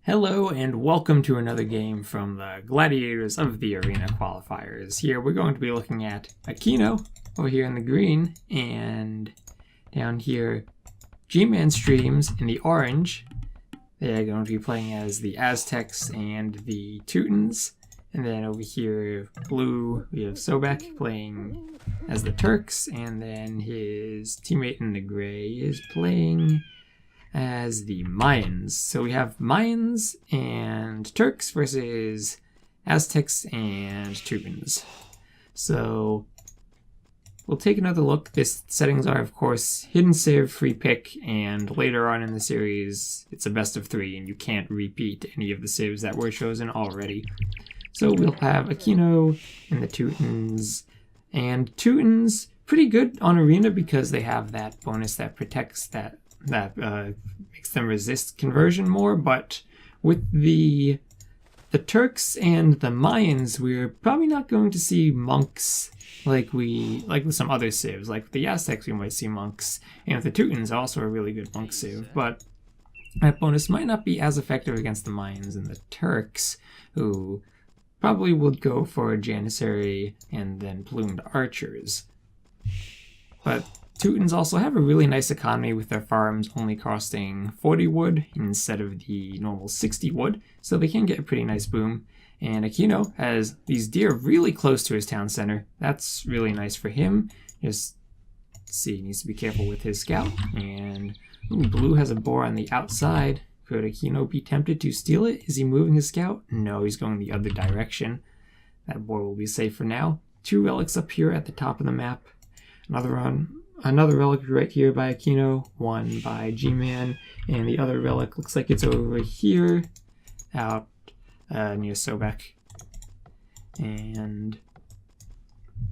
Hello and welcome to another game from the Gladiators of the Arena Qualifiers. Here we're going to be looking at Akeno over here in the green, and down here G-Man Streams in the orange. They're going to be playing as the Aztecs and the Teutons. And then over here blue we have SobeK playing as the Turks, and then his teammate in the gray is playing as the Mayans. So we have Mayans and Turks versus Aztecs and Teutons. So we'll take another look. This settings are, of course, hidden civ, free pick, and later on in the series it's a best of 3 and you can't repeat any of the civs that were chosen already. So we'll have Akeno and the Teutons, and Teutons pretty good on Arena because they have that bonus that protects that makes them resist conversion more. But with the Turks and the Mayans, we're probably not going to see monks like with some other civs. Like with the Aztecs, we might see monks, and with the Teutons, also a really good monk civ. But that bonus might not be as effective against the Mayans and the Turks, who probably would go for Janissary and then plumed archers. But Teutons also have a really nice economy with their farms only costing 40 wood instead of the normal 60 wood, so they can get a pretty nice boom. And Akeno has these deer really close to his town center. That's really nice for him. Just see, he needs to be careful with his scout. And blue has a boar on the outside. Could Akeno be tempted to steal it? Is he moving his scout? No, he's going the other direction. That boar will be safe for now. 2 relics up here at the top of the map. Another relic right here by Akeno, one by G-Man, and the other relic looks like it's over here, out near SobeK. And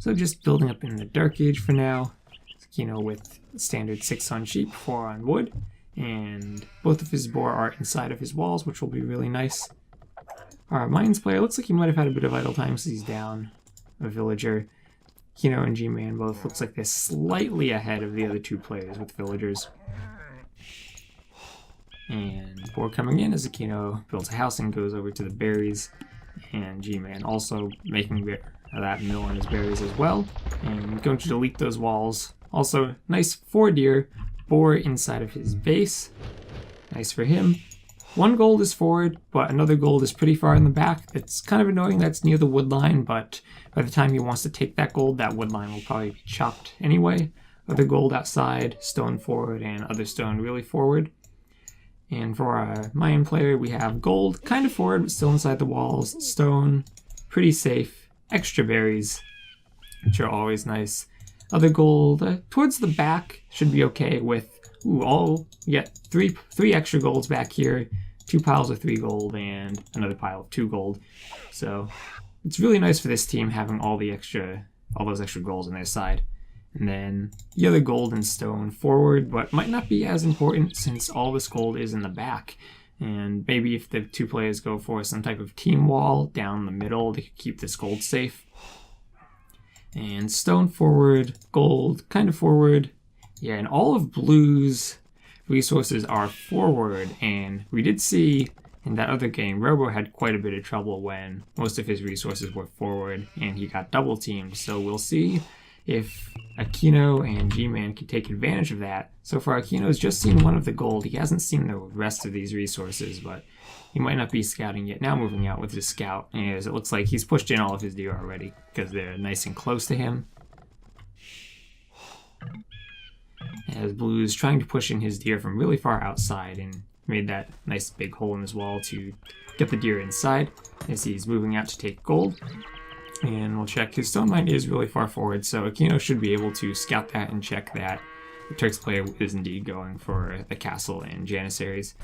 so just building up in the Dark Age for now. Akeno with standard 6 on sheep, 4 on wood, and both of his boar are inside of his walls, which will be really nice. Our Mines player looks like he might have had a bit of idle time since he's down a villager. Akeno and G-Man both looks like they're slightly ahead of the other 2 players with villagers. And boar coming in as Akeno builds a house and goes over to the berries, and G-Man also making that mill on his berries as well, and going to delete those walls. Also, nice 4 deer, boar inside of his base. Nice for him. 1 gold is forward, but another gold is pretty far in the back. It's kind of annoying that's near the wood line, but by the time he wants to take that gold, that wood line will probably be chopped anyway. Other gold outside, stone forward, and other stone really forward. And for our Mayan player, we have gold, kind of forward, but still inside the walls. Stone, pretty safe. Extra berries, which are always nice. Other gold, towards the back, should be okay with three extra golds back here, 2 piles of 3 gold, and another pile of 2 gold. So it's really nice for this team having all those extra golds on their side. And then the other gold and stone forward, but might not be as important since all this gold is in the back. And maybe if the 2 players go for some type of team wall down the middle, they could keep this gold safe. And stone forward, gold kind of forward. Yeah, and all of blue's resources are forward, and we did see in that other game, Robo had quite a bit of trouble when most of his resources were forward, and he got double teamed. So we'll see if Akeno and G-Man can take advantage of that. So far, Akeno's just seen 1 of the gold. He hasn't seen the rest of these resources, but he might not be scouting yet. Now moving out with his scout, as it looks like he's pushed in all of his deer already because they're nice and close to him. As blue is trying to push in his deer from really far outside and made that nice big hole in his wall to get the deer inside as he's moving out to take gold. And we'll check, his stone mine is really far forward, so Akeno should be able to scout that and check that the Turks player is indeed going for the castle and Janissaries.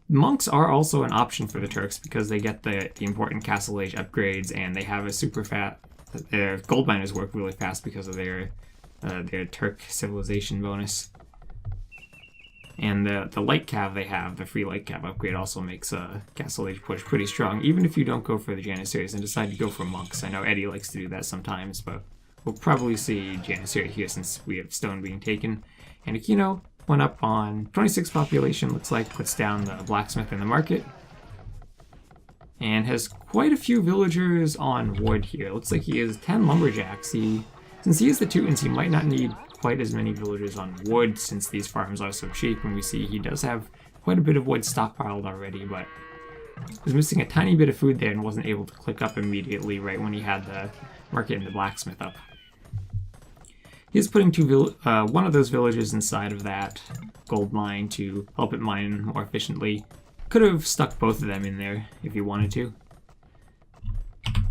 Monks are also an option for the Turks because they get the important castle age upgrades, and they have a super fat. Their gold miners work really fast because of their Turk civilization bonus. And the light cav they have, the free light cav upgrade, also makes a castle age push pretty strong, even if you don't go for the Janissaries and decide to go for monks. I know Eddie likes to do that sometimes, but we'll probably see Janissary here since we have stone being taken. And Akeno went up on 26 population, looks like, puts down the blacksmith in the market. And has quite a few villagers on wood here. Looks like he has 10 lumberjacks. Since he is the Teutons, he might not need quite as many villagers on wood since these farms are so cheap. And we see he does have quite a bit of wood stockpiled already, but was missing a tiny bit of food there and wasn't able to click up immediately right when he had the market and the blacksmith up. He's putting one of those villagers inside of that gold mine to help it mine more efficiently. Could have stuck both of them in there if he wanted to.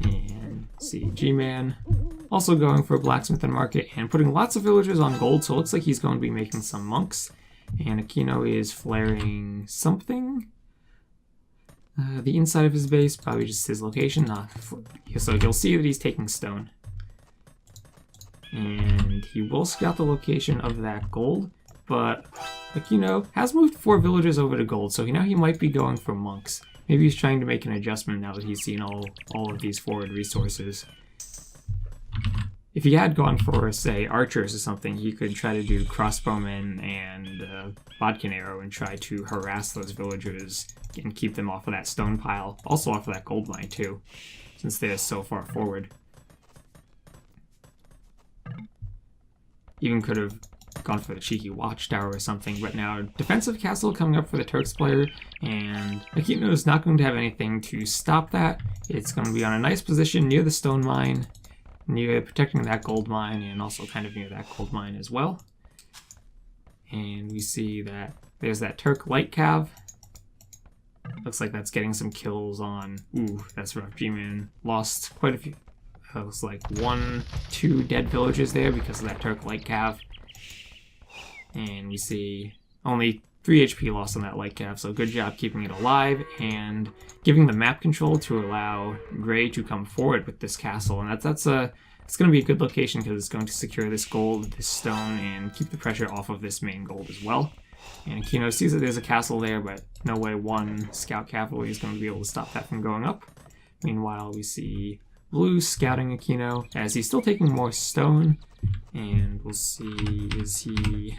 And see, G-Man also going for a blacksmith and market and putting lots of villagers on gold, so it looks like he's going to be making some monks. And Akeno is flaring something. The inside of his base, probably just his location. So you'll see that he's taking stone. And he will scout the location of that gold, but Akeno has moved 4 villagers over to gold, so now he might be going for monks. Maybe he's trying to make an adjustment now that he's seen all of these forward resources. If he had gone for, say, archers or something, he could try to do crossbowmen and bodkin arrow and try to harass those villagers and keep them off of that stone pile. Also off of that gold mine too, since they're so far forward. Even could have gone for the cheeky watchtower or something, but now defensive castle coming up for the Turks player, and Akeno is not going to have anything to stop that. It's going to be on a nice position near the stone mine, near protecting that gold mine, and also kind of near that gold mine as well. And we see that there's that Turk light cav. Looks like that's getting some kills on. Ooh, that's rough. G-Man lost quite a few. Looks like 1-2 dead villagers there because of that Turk light cav. And we see only 3 HP lost on that light cav, so good job keeping it alive and giving the map control to allow Gray to come forward with this castle. And it's going to be a good location because it's going to secure this gold, this stone, and keep the pressure off of this main gold as well. And Akeno sees that there's a castle there, but no way one scout cavalry is going to be able to stop that from going up. Meanwhile, we see Blue scouting Akeno as he's still taking more stone, and we'll see, is he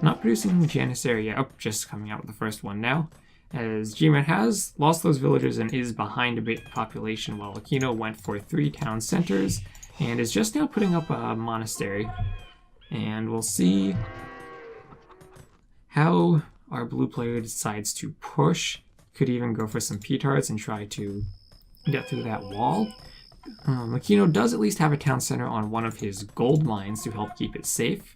not producing Janissary yet? Oh, just coming out with the first one now, as G-Man has lost those villagers and is behind a bit population, while Akeno went for 3 town centers and is just now putting up a monastery. And we'll see how our blue player decides to push. Could even go for some petards and try to get through that wall. Akeno does at least have a town center on one of his gold mines to help keep it safe.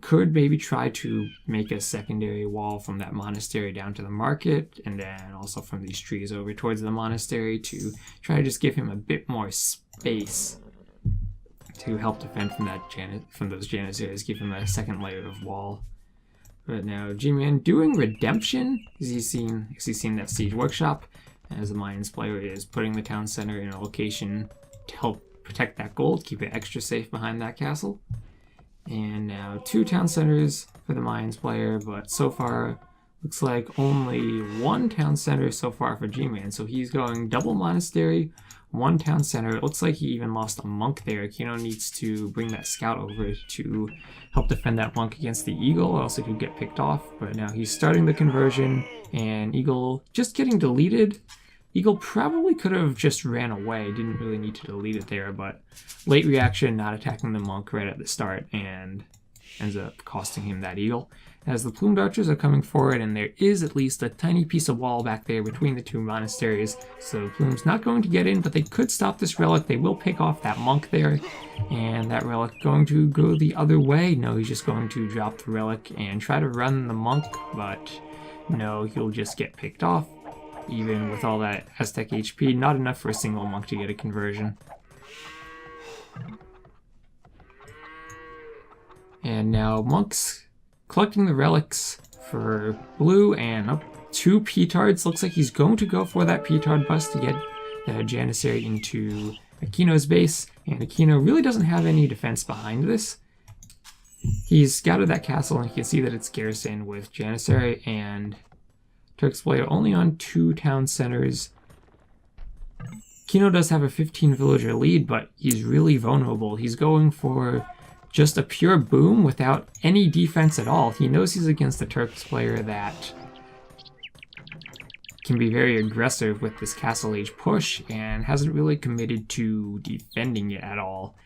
Could maybe try to make a secondary wall from that monastery down to the market, and then also from these trees over towards the monastery to try to just give him a bit more space to help defend from those Janissaries, give him a second layer of wall. But now G-Man doing redemption. Has he seen that siege workshop? As the Mayans player is putting the town center in a location to help protect that gold, keep it extra safe behind that castle. And now 2 town centers for the Mayans player, but so far looks like only 1 town center so far for G-Man. So he's going double monastery, 1 town center. It looks like he even lost a monk there. Akeno needs to bring that scout over to help defend that monk against the eagle, or else it could get picked off. But now he's starting the conversion, and eagle just getting deleted. Eagle probably could have just ran away, didn't really need to delete it there, but late reaction, not attacking the monk right at the start, and ends up costing him that eagle. As the plumed archers are coming forward, and there is at least a tiny piece of wall back there between the 2 monasteries, so Plume's not going to get in, but they could stop this relic. They will pick off that monk there, and that relic going to go the other way. No, he's just going to drop the relic and try to run the monk, but no, he'll just get picked off. Even with all that Aztec HP, not enough for a single monk to get a conversion. And now monks collecting the relics for blue, and 2 petards. Looks like he's going to go for that petard bust to get the Janissary into Akeno's base, and Akeno really doesn't have any defense behind this. He's scouted that castle, and you can see that it's garrisoned with Janissary, and Turks player only on 2 town centers. Akeno does have a 15 villager lead, but he's really vulnerable. He's going for just a pure boom without any defense at all. He knows he's against a Turks player that can be very aggressive with this Castle Age push and hasn't really committed to defending it at all.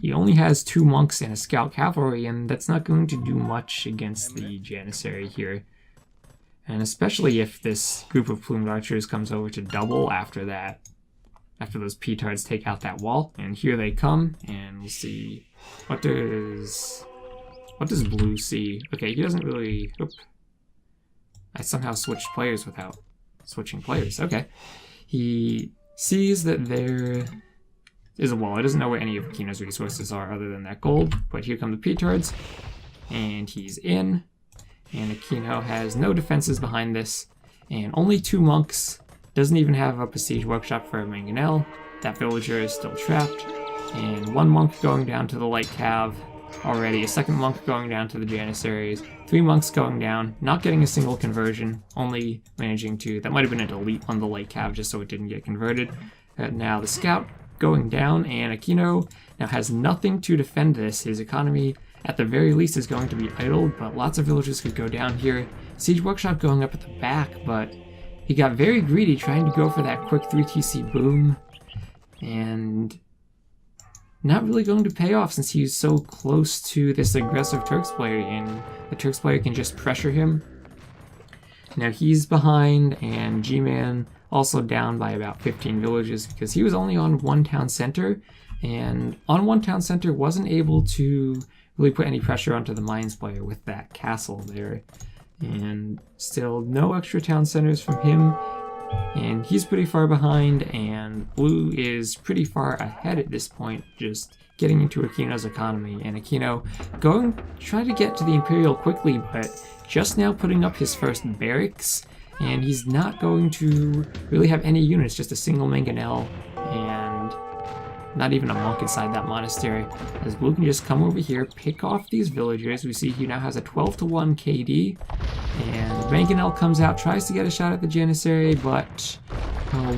He only has 2 monks and a scout cavalry, and that's not going to do much against the Janissary here. And especially if this group of plumed archers comes over to double after that, after those petards take out that wall. And here they come, and we'll see what does blue see. Okay, he doesn't really. Oop. I somehow switched players without switching players. Okay, he sees that there is a wall. He doesn't know where any of Akeno's resources are other than that gold. But here come the petards, and he's in. And Akeno has no defenses behind this, and only 2 monks. Doesn't even have up a siege workshop for a mangonel. That villager is still trapped, and 1 monk going down to the light cav already. A 2nd monk going down to the Janissaries. 3 monks going down, not getting a single conversion, only managing to. That might have been a delete on the light cav just so it didn't get converted. Now the scout going down, and Akeno now has nothing to defend this. His economy at the very least is going to be idled, but lots of villagers could go down here. Siege workshop going up at the back, but he got very greedy trying to go for that quick 3TC boom, and not really going to pay off since he's so close to this aggressive Turks player, and the Turks player can just pressure him. Now he's behind, and G-Man also down by about 15 villages because he was only on 1 town center, and on 1 town center wasn't able to really put any pressure onto the mines player with that castle there. And still no extra town centers from him, and he's pretty far behind, and blue is pretty far ahead at this point, just getting into Akeno's economy. And Akeno trying to get to the Imperial quickly, but just now putting up his first barracks, and he's not going to really have any units, just a single mangonel, and not even a monk inside that monastery. As blue can just come over here, pick off these villagers. We see he now has a 12-1 KD, and mangonel comes out, tries to get a shot at the Janissary, but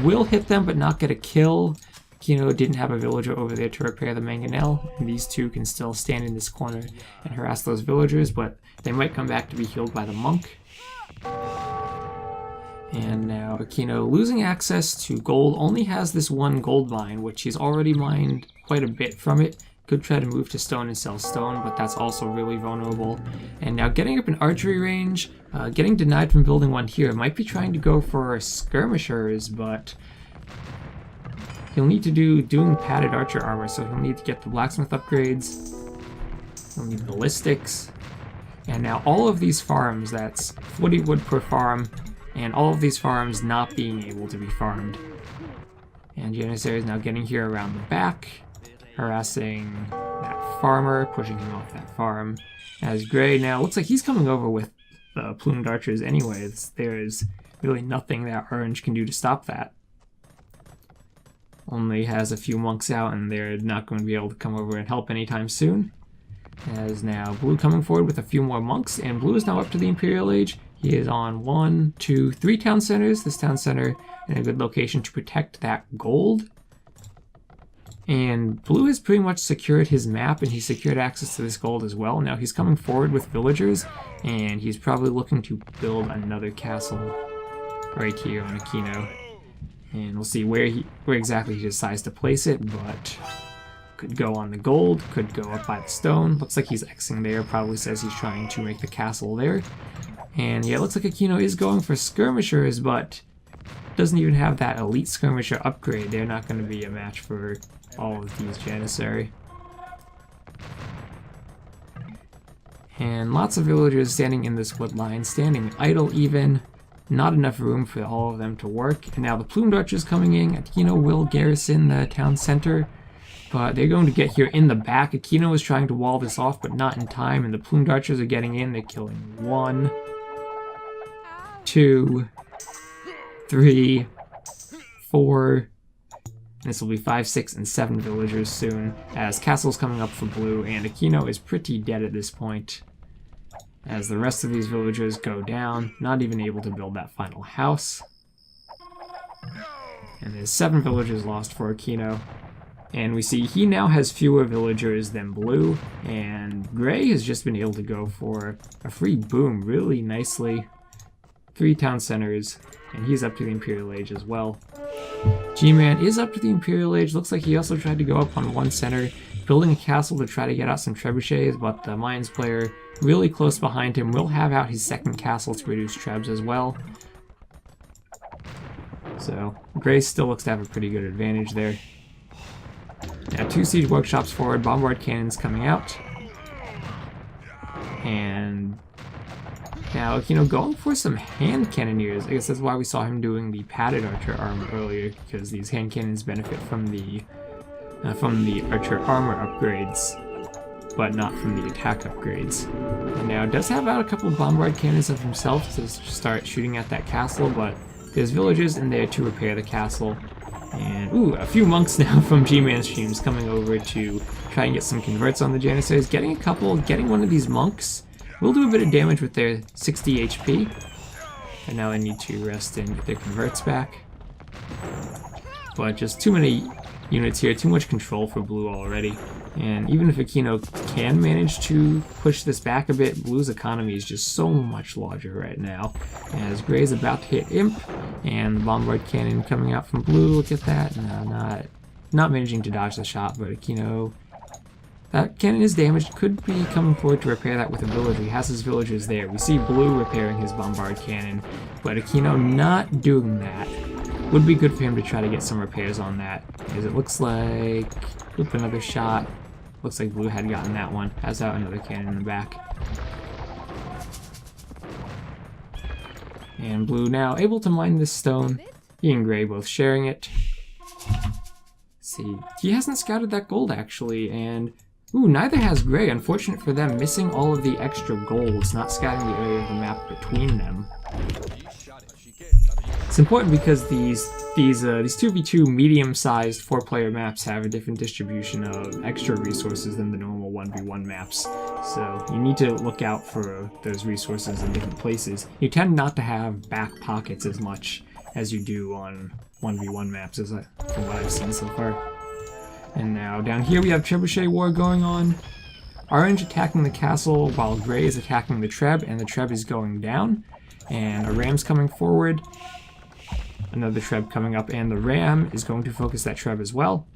will hit them but not get a kill. Akeno didn't have a villager over there to repair the mangonel, and these 2 can still stand in this corner and harass those villagers, but they might come back to be healed by the monk. And now Akeno, losing access to gold, only has this 1 gold mine, which he's already mined quite a bit from it. Could try to move to stone and sell stone, but that's also really vulnerable. And now getting up in archery range, getting denied from building 1 here. Might be trying to go for skirmishers, but he'll need to doing padded archer armor, so he'll need to get the blacksmith upgrades. He'll need ballistics. And now all of these farms, that's 40 wood per farm, and all of these farms not being able to be farmed. And Janissary is now getting here around the back, harassing that farmer, pushing him off that farm. As Gray now looks like he's coming over with plumed archers anyways. There's really nothing that Orange can do to stop that. Only has a few monks out, and they're not going to be able to come over and help anytime soon. As now blue coming forward with a few more monks, and blue is now up to the Imperial Age. He is on 1, 2, 3 town centers. This town center in a good location to protect that gold. And blue has pretty much secured his map, and he secured access to this gold as well. Now he's coming forward with villagers, and he's probably looking to build another castle right here on Akeno. And we'll see where exactly he decides to place it, but could go on the gold, could go up by the stone. Looks like he's Xing there, probably says he's trying to make the castle there. And yeah, it looks like Akeno is going for skirmishers, but doesn't even have that elite skirmisher upgrade. They're not going to be a match for all of these Janissary. And lots of villagers standing in this wood line, standing idle even. Not enough room for all of them to work. And now the plumed archers coming in. Akeno will garrison the town center, but they're going to get here in the back. Akeno is trying to wall this off, but not in time, and the plumed archers are getting in. They're killing 1, 2, 3, 4. This will be 5, 6, and 7 villagers soon, as castle's coming up for blue, and Akeno is pretty dead at this point, as the rest of these villagers go down, not even able to build that final house. And there's 7 villagers lost for Akeno. And we see he now has fewer villagers than blue, and gray has just been able to go for a free boom really nicely. 3 town centers, and he's up to the Imperial Age as well. G-Man is up to the Imperial Age. Looks like he also tried to go up on 1 center, building a castle to try to get out some trebuchets, but the Mines player really close behind him will have out his 2nd castle to reduce trebs as well. So gray still looks to have a pretty good advantage there. Now 2 siege workshops forward, bombard cannons coming out. And now, going for some hand cannoneers. I guess that's why we saw him doing the padded archer armor earlier, because these hand cannons benefit from the archer armor upgrades, but not from the attack upgrades. And now does have out a couple of bombard cannons of himself to start shooting at that castle, but there's villagers in there to repair the castle. And, ooh, a few monks now from G-Man streams coming over to try and get some converts on the Janissaries. Getting one of these monks will do a bit of damage with their 60 HP. And now they need to rest and get their converts back. But just too many units here, too much control for blue already. And even if Akeno can manage to push this back a bit, blue's economy is just so much larger right now. As gray's about to hit imp, and the bombard cannon coming out from blue, look at that. No, not managing to dodge the shot, but Akeno, that cannon is damaged, could be coming forward to repair that with a villager. He has his villagers there. We see blue repairing his bombard cannon, but Akeno not doing that. Would be good for him to try to get some repairs on that, as it looks like, oop, another shot. Looks like blue had gotten that one. Has out another cannon in the back. And blue now able to mine this stone. He and gray both sharing it. Let's see, he hasn't scouted that gold actually, and ooh, neither has gray. Unfortunate for them, missing all of the extra golds, not scouting the area of the map between them. It's important because these 2v2 medium-sized 4-player maps have a different distribution of extra resources than the normal 1v1 maps. So you need to look out for those resources in different places. You tend not to have back pockets as much as you do on 1v1 maps, from what I've seen so far. And now down here we have Trebuchet War going on. Orange attacking the castle while gray is attacking the Treb, and the Treb is going down. And a ram's coming forward. Another Treb coming up, and the ram is going to focus that Treb as well.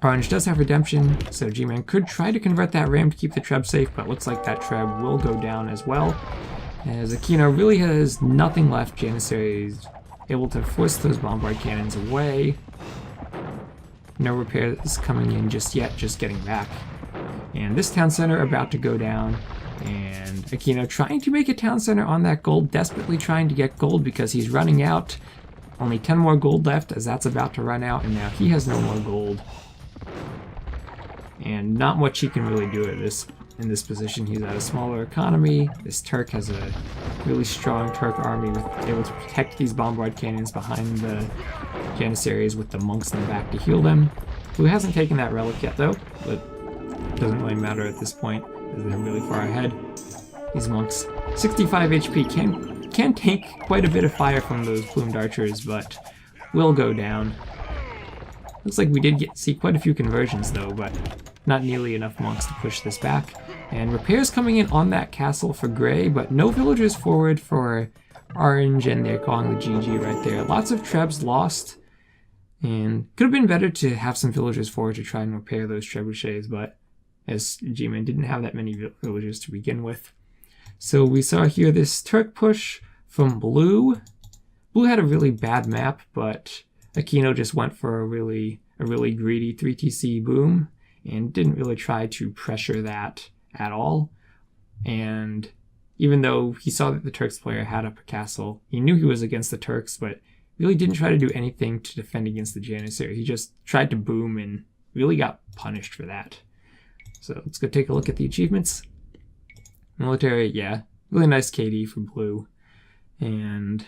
Orange does have redemption, so G-Man could try to convert that ram to keep the Treb safe, but looks like that Treb will go down as well. As Akeno really has nothing left, Janissary is able to force those bombard cannons away. No repairs coming in just yet, just getting back. And this town center about to go down, and Akeno trying to make a town center on that gold, desperately trying to get gold because he's running out. Only 10 more gold left as that's about to run out, and now he has no more gold. And not much he can really do in this position. He's at a smaller economy. This Turk has a really strong Turk army, able to protect these bombard cannons behind the Janissaries with the monks in the back to heal them. Blue hasn't taken that relic yet though, but it doesn't really matter at this point, because they're really far ahead. These monks, 65 HP, can take quite a bit of fire from those plumed archers, but will go down. Looks like we did see quite a few conversions though, but not nearly enough monks to push this back. And repairs coming in on that castle for gray, but no villagers forward for orange, and they're calling the GG right there. Lots of trebs lost, and could have been better to have some villagers forward to try and repair those trebuchets, but as G-Man didn't have that many villagers to begin with. So we saw here this Turk push from blue. Blue had a really bad map, but Akeno just went for a really greedy 3TC boom and didn't really try to pressure that at all. And even though he saw that the Turks player had up a castle, he knew he was against the Turks, but really didn't try to do anything to defend against the Janissary. He just tried to boom and really got punished for that. So let's go take a look at the achievements. Military, yeah, really nice KD for blue. And,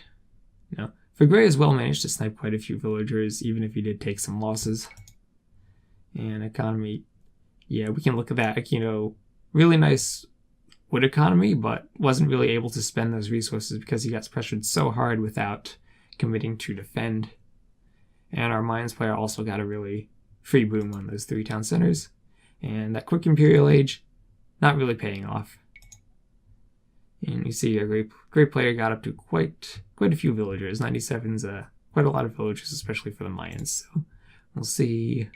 for gray as well, managed to snipe quite a few villagers, even if he did take some losses. And economy, yeah, we can look at that. Akeno, really nice wood economy, but wasn't really able to spend those resources because he got pressured so hard without committing to defend. And our Mayans player also got a really free boom on those 3 town centers. And that quick Imperial Age, not really paying off. And you see a great player got up to quite a few villagers. 97's quite a lot of villagers, especially for the Mayans. So we'll see.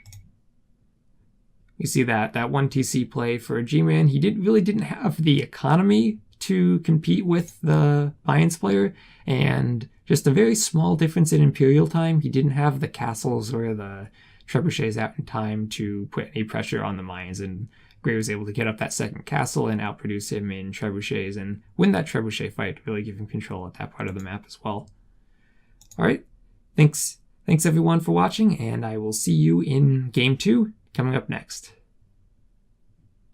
We see that 1 TC play for G-Man. He really didn't have the economy to compete with the Mayans player, and just a very small difference in Imperial time. He didn't have the castles or the trebuchets out in time to put any pressure on the Mayans, and Gray was able to get up that second castle and outproduce him in trebuchets and win that trebuchet fight, really give him control at that part of the map as well. Alright, thanks everyone for watching, and I will see you in Game 2 coming up next.